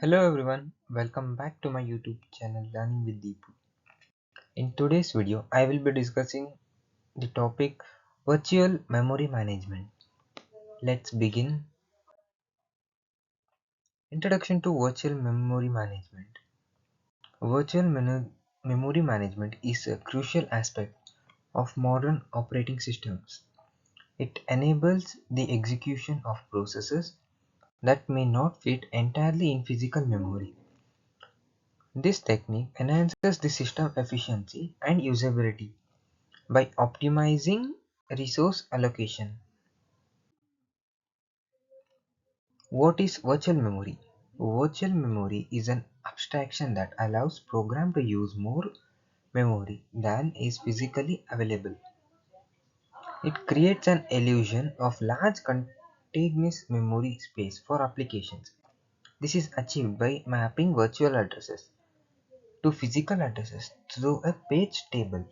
Hello everyone, welcome back to my YouTube channel Learning with Deepu. In today's video, I will be discussing the topic Virtual Memory Management. Let's begin. Introduction to Virtual Memory Management. Memory Management is a crucial aspect of modern operating systems. It enables the execution of processes that may not fit entirely in physical memory. This technique enhances the system efficiency and usability by optimizing resource allocation. What is virtual memory? Virtual memory is an abstraction that allows program to use more memory than is physically available. It creates an illusion of large contiguous memory space for applications. This is achieved by mapping virtual addresses to physical addresses through a page table.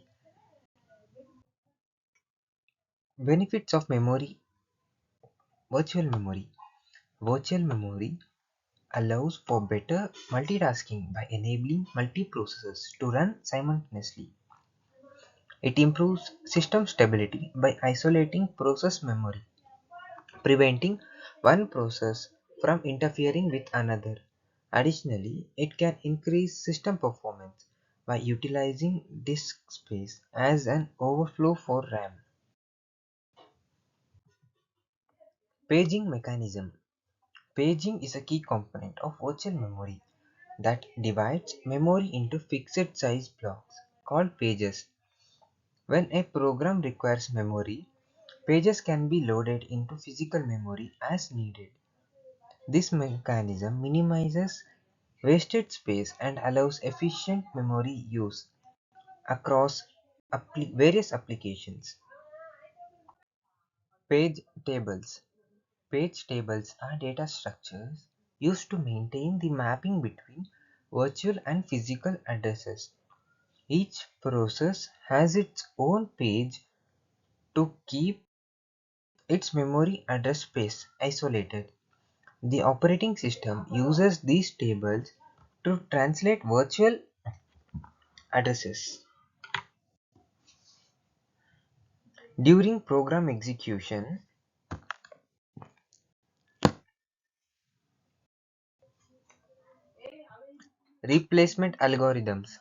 Benefits of memory. Virtual memory. Virtual memory allows for better multitasking by enabling multiprocessors to run simultaneously. It improves system stability by isolating process memory, preventing one process from interfering with another. Additionally, it can increase system performance by utilizing disk space as an overflow for RAM. Paging mechanism. Paging is a key component of virtual memory that divides memory into fixed size blocks called pages. When a program requires memory, pages can be loaded into physical memory as needed. This mechanism minimizes wasted space and allows efficient memory use across various applications. Page tables. Page tables are data structures used to maintain the mapping between virtual and physical addresses. Each process has its own page to keep its memory address space isolated. The operating system uses these tables to translate virtual addresses. During program execution, replacement algorithms.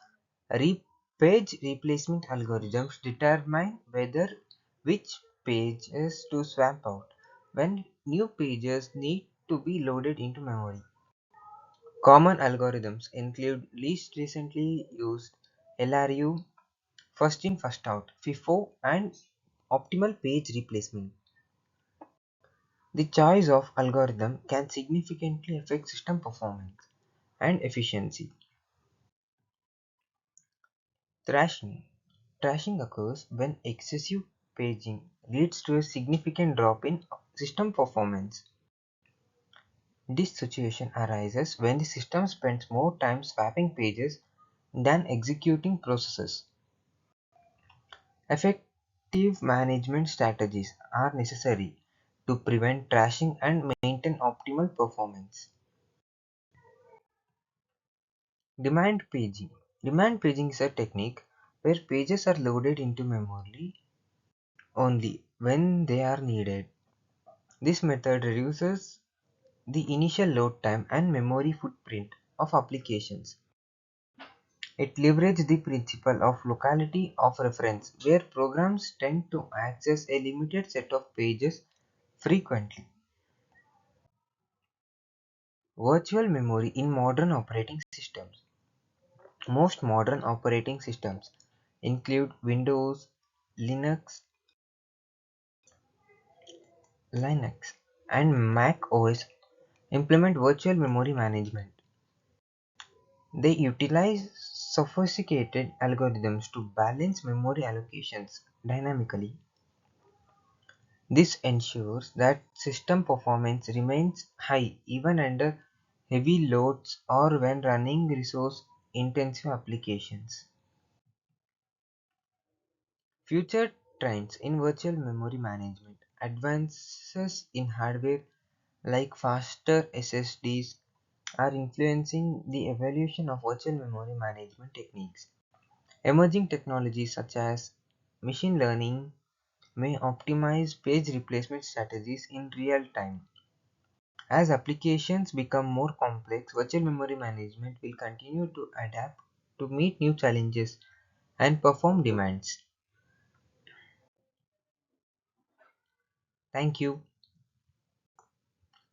Page replacement algorithms determine whether which pages to swap out when new pages need to be loaded into memory. Common algorithms include least recently used LRU, first in first out (FIFO), and optimal page replacement. The choice of algorithm can significantly affect system performance and efficiency. Thrashing. Thrashing occurs when excessive paging leads to a significant drop in system performance. This situation arises when the system spends more time swapping pages than executing processes. Effective management strategies are necessary to prevent thrashing and maintain optimal performance. Demand paging. Demand paging is a technique where pages are loaded into memory only when they are needed. This method reduces the initial load time and memory footprint of applications. It leverages the principle of locality of reference, where programs tend to access a limited set of pages frequently. Virtual memory in modern operating systems. Most modern operating systems include Windows, Linux, Linux, and Mac OS implement virtual memory management. They utilize sophisticated algorithms to balance memory allocations dynamically. This ensures that system performance remains high even under heavy loads or when running resource-intensive applications. Future trends in virtual memory management. Advances in hardware like faster SSDs, are influencing the evolution of virtual memory management techniques. Emerging technologies such as machine learning may optimize page replacement strategies in real time. As applications become more complex, virtual memory management will continue to adapt to meet new challenges and perform demands. Thank you.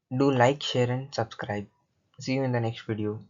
Do like, share, and subscribe. See you in the next video.